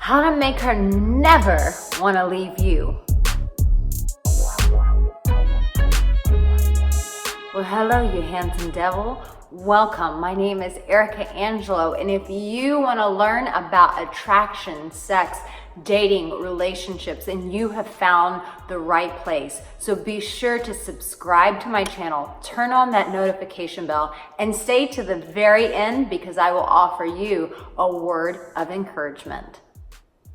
How to make her never want to leave you. Well, hello, you handsome devil. Welcome. My name is Arica Angelo, and if you want to learn about attraction, sex, dating, relationships, and you have found the right place. So be sure to subscribe to my channel, turn on that notification bell, and stay to the very end because I will offer you a word of encouragement.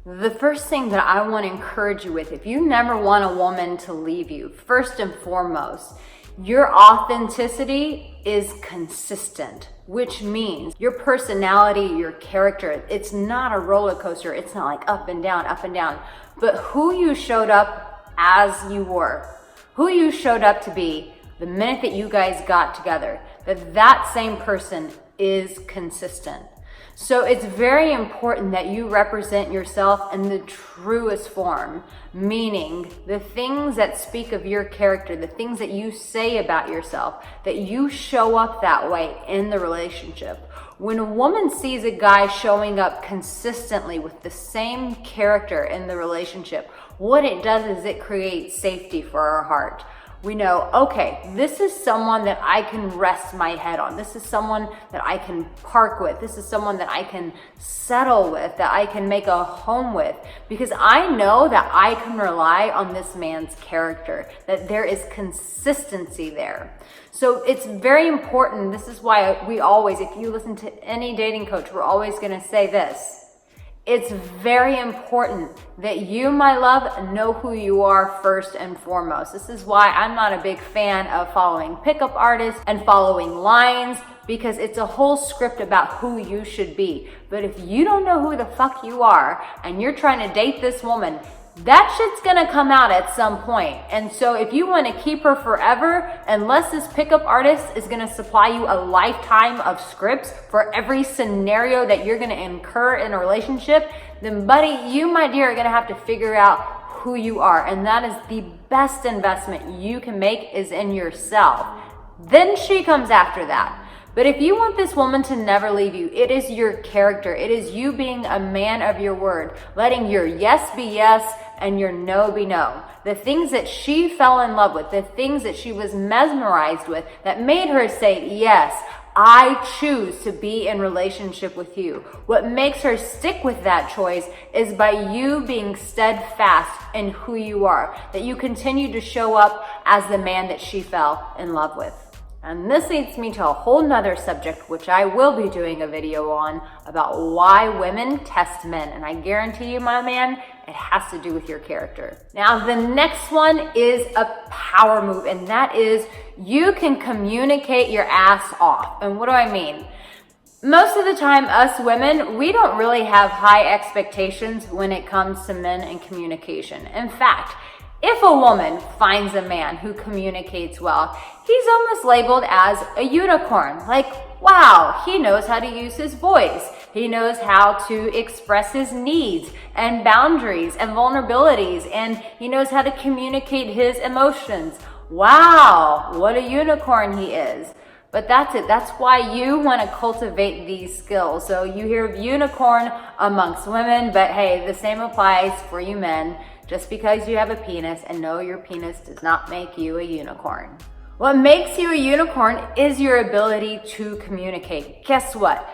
The first thing that I want to encourage you with, if you never want a woman to leave you, first and foremost, your authenticity is consistent, which means your personality, your character, it's not a roller coaster. It's not like up and down, but who you showed up as you were, who you showed up to be the minute that you guys got together, that same person is consistent. So it's very important that you represent yourself in the truest form, meaning the things that speak of your character, the things that you say about yourself, that you show up that way in the relationship. When a woman sees a guy showing up consistently with the same character in the relationship, what it does is it creates safety for our heart. We know, okay, this is someone that I can rest my head on. This is someone that I can park with. This is someone that I can settle with, that I can make a home with, because I know that I can rely on this man's character, that there is consistency there. So it's very important. This is why we always, if you listen to any dating coach, we're always going to say this. It's very important that you, my love, know who you are first and foremost. This is why I'm not a big fan of following pickup artists and following lines, because it's a whole script about who you should be. But if you don't know who the fuck you are and you're trying to date this woman, that shit's gonna come out at some point. And so if you want to keep her forever, unless this pickup artist is gonna supply you a lifetime of scripts for every scenario that you're gonna incur in a relationship, then buddy, you, my dear, are gonna have to figure out who you are. And that is the best investment you can make, is in yourself. Then she comes after that. But if you want this woman to never leave you, it is your character. It is you being a man of your word, letting your yes be yes and your no be no. The things that she fell in love with, the things that she was mesmerized with, that made her say, yes, I choose to be in relationship with you. What makes her stick with that choice is by you being steadfast in who you are, that you continue to show up as the man that she fell in love with. And this leads me to a whole nother subject, which I will be doing a video on, about why women test men. And I guarantee you, my man, it has to do with your character. Now, the next one is a power move, and that is you can communicate your ass off. And what do I mean? Most of the time, us women, we don't really have high expectations when it comes to men and communication. In fact, if a woman finds a man who communicates well, he's almost labeled as a unicorn. Like, wow, he knows how to use his voice. He knows how to express his needs and boundaries and vulnerabilities, and he knows how to communicate his emotions. Wow, what a unicorn he is. But that's it. That's why you want to cultivate these skills. So you hear of unicorn amongst women, but hey, the same applies for you men. Just because you have a penis, and no, your penis does not make you a unicorn. What makes you a unicorn is your ability to communicate. Guess what?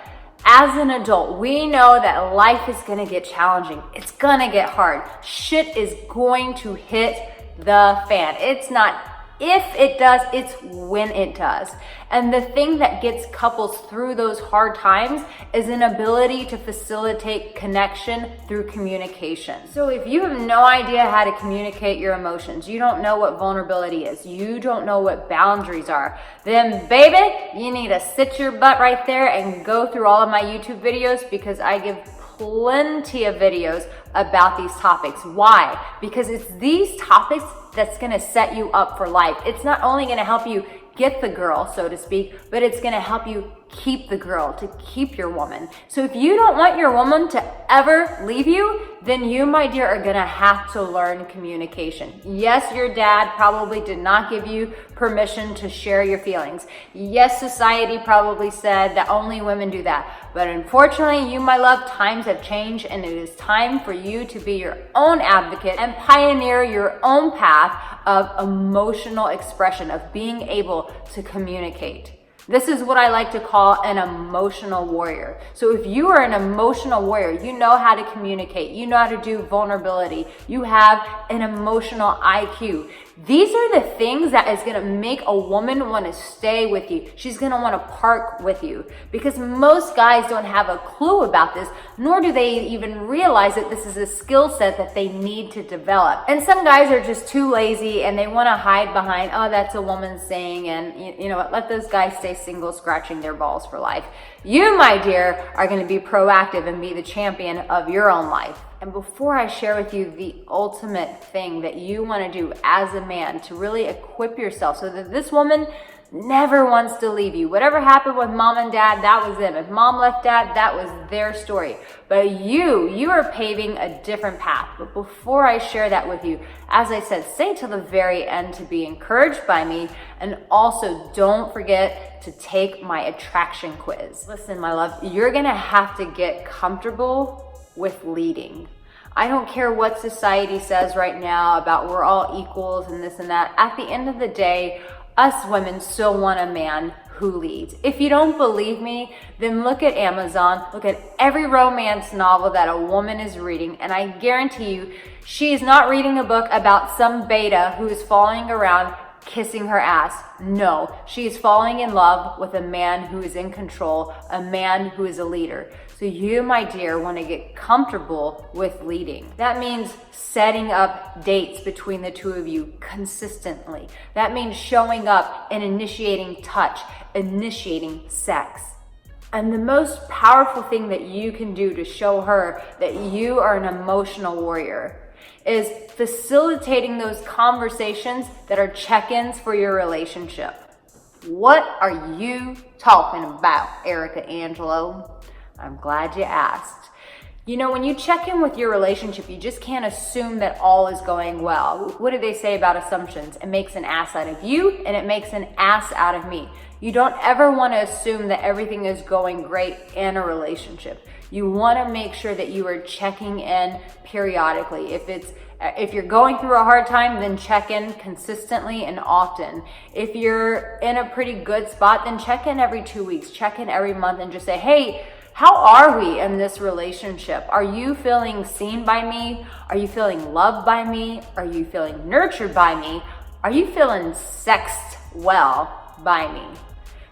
As an adult, we know that life is gonna get challenging. It's gonna get hard. Shit is going to hit the fan. It's not if it does, it's when it does. And the thing that gets couples through those hard times is an ability to facilitate connection through communication. So if you have no idea how to communicate your emotions, you don't know what vulnerability is, you don't know what boundaries are, then baby, you need to sit your butt right there and go through all of my YouTube videos, because I give plenty of videos about these topics. Why? Because it's these topics that's gonna set you up for life. It's not only gonna help you get the girl, so to speak, but it's gonna help you keep the girl, to keep your woman. So if you don't want your woman to ever leave you, then you, my dear, are gonna have to learn communication. Yes, your dad probably did not give you permission to share your feelings. Yes, society probably said that only women do that. But unfortunately, you, my love, times have changed, and it is time for you to be your own advocate and pioneer your own path of emotional expression, of being able to communicate. This is what I like to call an emotional warrior. So if you are an emotional warrior, you know how to communicate, you know how to do vulnerability, you have an emotional IQ. These are the things that is gonna make a woman wanna stay with you. She's gonna wanna park with you, because most guys don't have a clue about this, nor do they even realize that this is a skill set that they need to develop. And some guys are just too lazy and they wanna hide behind, oh, that's a woman saying, and you know what, let those guys stay single, scratching their balls for life. You, my dear, are gonna be proactive and be the champion of your own life. And before I share with you the ultimate thing that you want to do as a man to really equip yourself so that this woman never wants to leave you. Whatever happened with mom and dad, that was them. If mom left dad, that was their story. But you are paving a different path. But before I share that with you, as I said, stay till the very end to be encouraged by me. And also don't forget to take my attraction quiz. Listen, my love, you're going to have to get comfortable with leading. I don't care what society says right now about we're all equals and this and that. At the end of the day, us women still want a man who leads. If you don't believe me, then look at Amazon, look at every romance novel that a woman is reading, and I guarantee you, she is not reading a book about some beta who is following around kissing her ass. No, she is falling in love with a man who is in control, a man who is a leader. So you, my dear, want to get comfortable with leading. That means setting up dates between the two of you consistently. That means showing up and initiating touch, initiating sex. And the most powerful thing that you can do to show her that you are an emotional warrior is facilitating those conversations that are check-ins for your relationship. What are you talking about, Arica Angelo? I'm glad you asked. You know, when you check in with your relationship, you just can't assume that all is going well. What do they say about assumptions? It makes an ass out of you and it makes an ass out of me. You don't ever want to assume that everything is going great in a relationship. You want to make sure that you are checking in periodically. If you're going through a hard time, then check in consistently and often. If you're in a pretty good spot, then check in every 2 weeks, check in every month, and just say, hey, how are we in this relationship? Are you feeling seen by me? Are you feeling loved by me? Are you feeling nurtured by me? Are you feeling sexed well by me?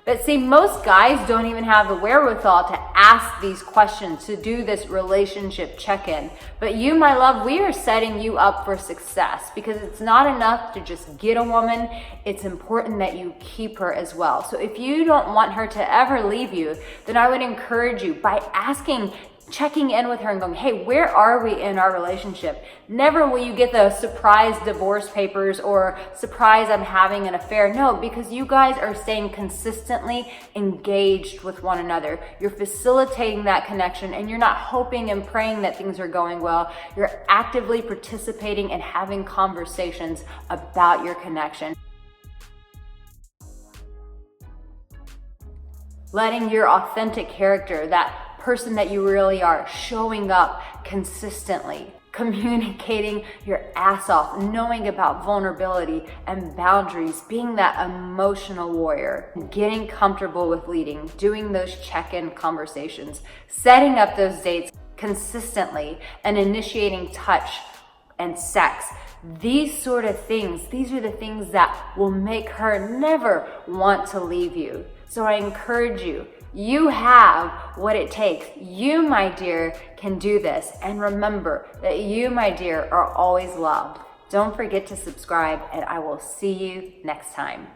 But see, most guys don't even have the wherewithal to ask these questions, to do this relationship check-in. But you, my love, we are setting you up for success, because it's not enough to just get a woman. It's important that you keep her as well. So if you don't want her to ever leave you, then I would encourage you by checking in with her and going, hey, where are we in our relationship? Never will you get the surprise divorce papers or surprise I'm having an affair. No, because you guys are staying consistently engaged with one another. You're facilitating that connection, and you're not hoping and praying that things are going well. You're actively participating and having conversations about your connection. Letting your authentic character, that person that you really are, showing up consistently, communicating your ass off, knowing about vulnerability and boundaries, being that emotional warrior, getting comfortable with leading, doing those check-in conversations, setting up those dates consistently, and initiating touch and sex. These sort of things, these are the things that will make her never want to leave you. So I encourage you, you have what it takes. You, my dear, can do this. And remember that you, my dear, are always loved. Don't forget to subscribe, and I will see you next time.